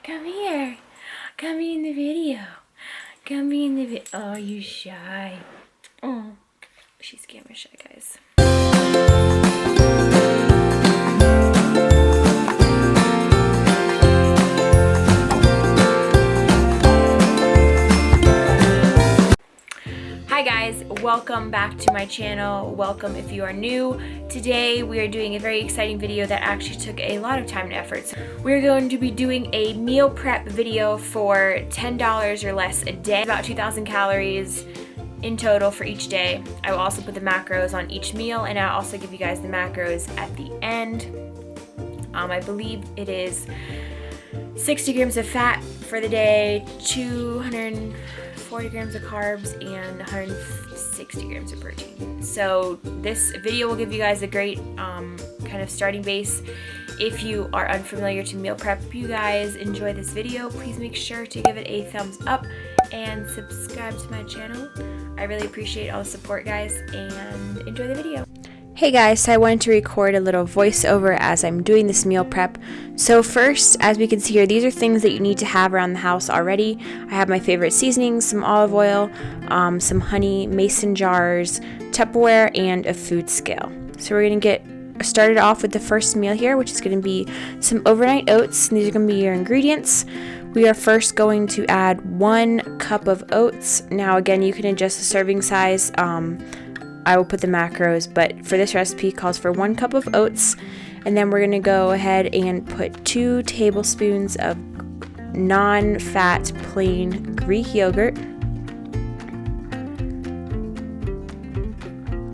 Come here. Come be in the video. Come be in the video. Oh, you shy. Oh, she's camera shy, guys. Hi guys, welcome back to my channel. Welcome if you are new. Today we are doing a very exciting video that actually took a lot of time and effort. So we're going to be doing a meal prep video for $10 or less a day, about 2,000 calories in total for each day. I will also put the macros on each meal, and I'll also give you guys the macros at the end. I believe it is 60 grams of fat for the day, 240 grams of carbs, and 160 grams of protein. So this video will give you guys a great kind of starting base. If you are unfamiliar to meal prep, if you guys enjoy this video, please make sure to give it a thumbs up and subscribe to my channel. I really appreciate all the support, guys, and enjoy the video. Hey guys, so I wanted to record a little voiceover as I'm doing this meal prep. So first, as we can see here, these are things that you need to have around the house already. I have my favorite seasonings, some olive oil, some honey, mason jars, Tupperware, and a food scale. So we're going to get started off with the first meal here, which is going to be some overnight oats. And these are going to be your ingredients. We are first going to add 1 cup of oats. Now again, you can adjust the serving size. I will put the macros, but for this recipe calls for 1 cup of oats, and then we're going to go ahead and put 2 tablespoons of non-fat plain Greek yogurt.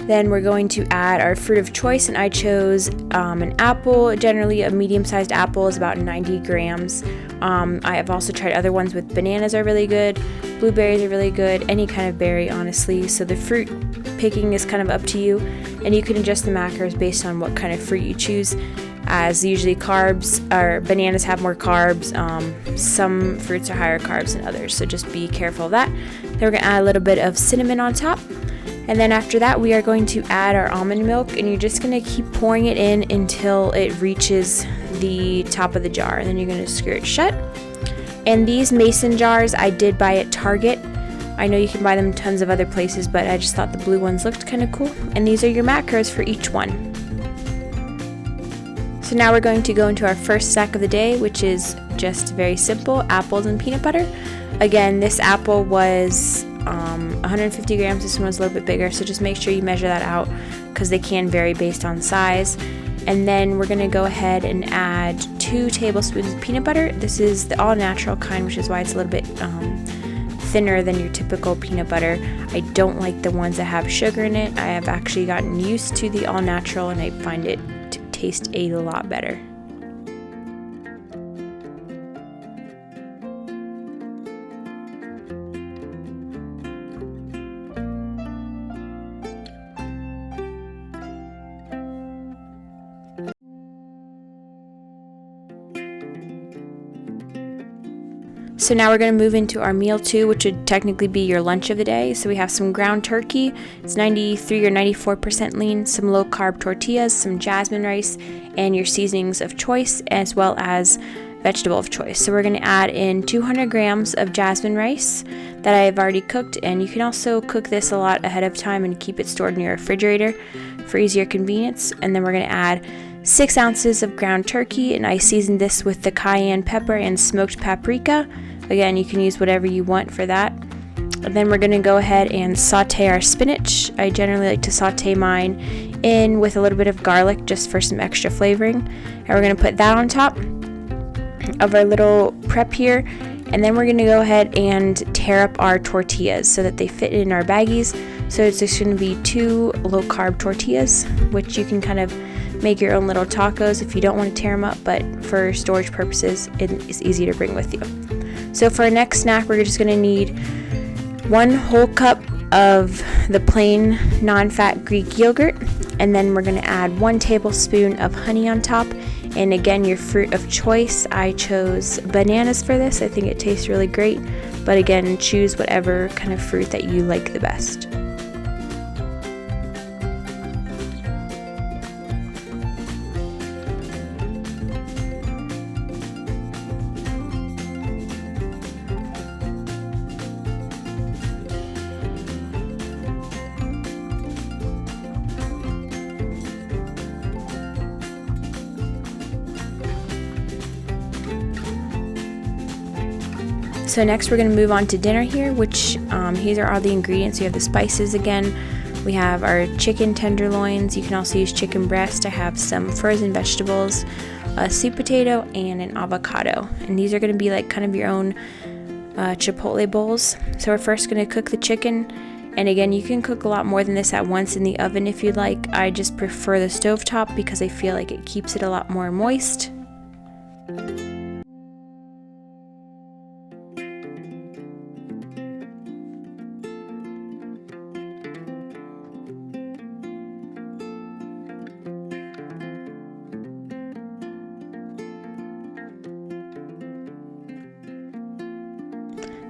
Then we're going to add our fruit of choice, and I chose an apple. Generally, a medium-sized apple is about 90 grams. I have also tried other ones with bananas are really good. Blueberries are really good. Any kind of berry, honestly. So the fruit picking is kind of up to you, and you can adjust the macros based on what kind of fruit you choose, as usually carbs or bananas have more carbs. Some fruits are higher carbs than others, so just be careful of that. Then we're going to add a little bit of cinnamon on top. And then after that, we are going to add our almond milk, and you're just going to keep pouring it in until it reaches the top of the jar. And then you're going to screw it shut. And these mason jars I did buy at Target. I know you can buy them tons of other places, but I just thought the blue ones looked kind of cool. And these are your macros for each one. So now we're going to go into our first snack of the day, which is just very simple, apples and peanut butter. Again, this apple was 150 grams. This one was a little bit bigger, so just make sure you measure that out because they can vary based on size. And then we're going to go ahead and add 2 tablespoons of peanut butter. This is the all-natural kind, which is why it's a little bit thinner than your typical peanut butter. I don't like the ones that have sugar in it. I have actually gotten used to the all-natural, and I find it to taste a lot better. So now we're going to move into our meal 2, which would technically be your lunch of the day. So we have some ground turkey, it's 93 or 94% lean, some low carb tortillas, some jasmine rice, and your seasonings of choice, as well as vegetable of choice. So we're going to add in 200 grams of jasmine rice that I have already cooked, and you can also cook this a lot ahead of time and keep it stored in your refrigerator for easier convenience. And then we're going to add 6 ounces of ground turkey, and I seasoned this with the cayenne pepper and smoked paprika. Again, you can use whatever you want for that. And then we're going to go ahead and saute our spinach. I generally like to saute mine in with a little bit of garlic just for some extra flavoring. And we're going to put that on top of our little prep here. And then we're going to go ahead and tear up our tortillas so that they fit in our baggies. So it's just going to be 2 low-carb tortillas, which you can kind of make your own little tacos if you don't want to tear them up, but for storage purposes, it is easy to bring with you. So for our next snack, we're just going to need 1 whole cup of the plain non-fat Greek yogurt, and then we're going to add 1 tablespoon of honey on top. And again, your fruit of choice, I chose bananas for this. I think it tastes really great, but again, choose whatever kind of fruit that you like the best. So next we're going to move on to dinner here, which these are all the ingredients. We have the spices again. We have our chicken tenderloins. You can also use chicken breast. I have some frozen vegetables, a sweet potato, and an avocado. And these are going to be like kind of your own chipotle bowls. So we're first going to cook the chicken. And again, you can cook a lot more than this at once in the oven if you'd like. I just prefer the stovetop because I feel like it keeps it a lot more moist.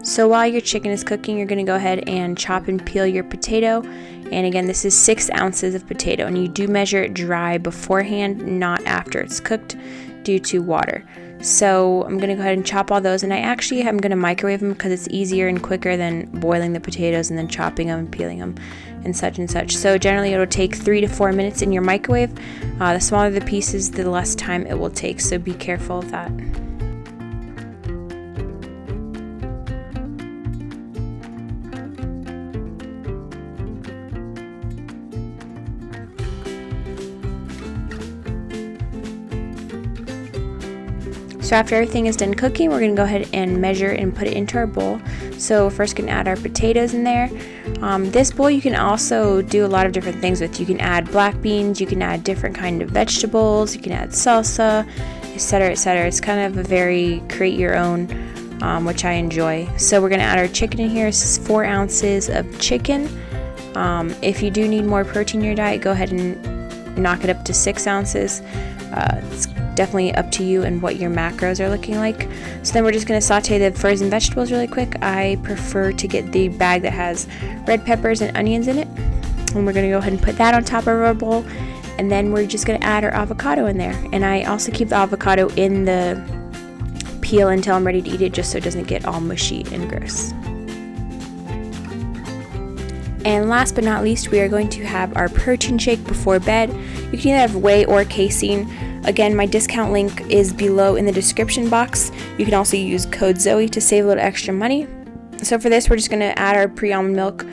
So while your chicken is cooking, you're going to go ahead and chop and peel your potato. And again, this is 6 ounces of potato, and you do measure it dry beforehand, not after it's cooked due to water. So I'm going to go ahead and chop all those, and I actually am going to microwave them because it's easier and quicker than boiling the potatoes and then chopping them and peeling them and such and such. So generally it'll take 3 to 4 minutes in your microwave. The smaller the pieces, the less time it will take, so be careful of that. So after everything is done cooking, we're going to go ahead and measure and put it into our bowl. So we're first going to add our potatoes in there. This bowl you can also do a lot of different things with. You can add black beans, you can add different kind of vegetables, you can add salsa, etc., etc. It's kind of a very create your own, which I enjoy. So we're going to add our chicken in here. This is 4 ounces of chicken. If you do need more protein in your diet, go ahead and knock it up to 6 ounces. It's definitely up to you and what your macros are looking like. So then we're just going to saute the frozen vegetables really quick. I prefer to get the bag that has red peppers and onions in it. And we're going to go ahead and put that on top of our bowl. And then we're just going to add our avocado in there. And I also keep the avocado in the peel until I'm ready to eat it, just so it doesn't get all mushy and gross. And last but not least, we are going to have our protein shake before bed. You can either have whey or casein. Again, my discount link is below in the description box. You can also use code Zoe to save a little extra money. So for this, we're just going to add our pre-almond milk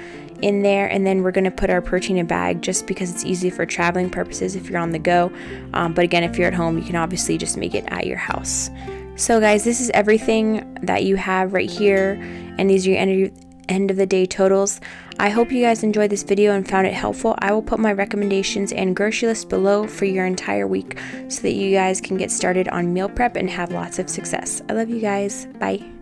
in there, and then we're going to put our protein in a bag just because it's easy for traveling purposes if you're on the go. But again, if you're at home, you can obviously just make it at your house. So guys, this is everything that you have right here, and these are your end of the day totals. I hope you guys enjoyed this video and found it helpful. I will put my recommendations and grocery list below for your entire week so that you guys can get started on meal prep and have lots of success. I love you guys. Bye.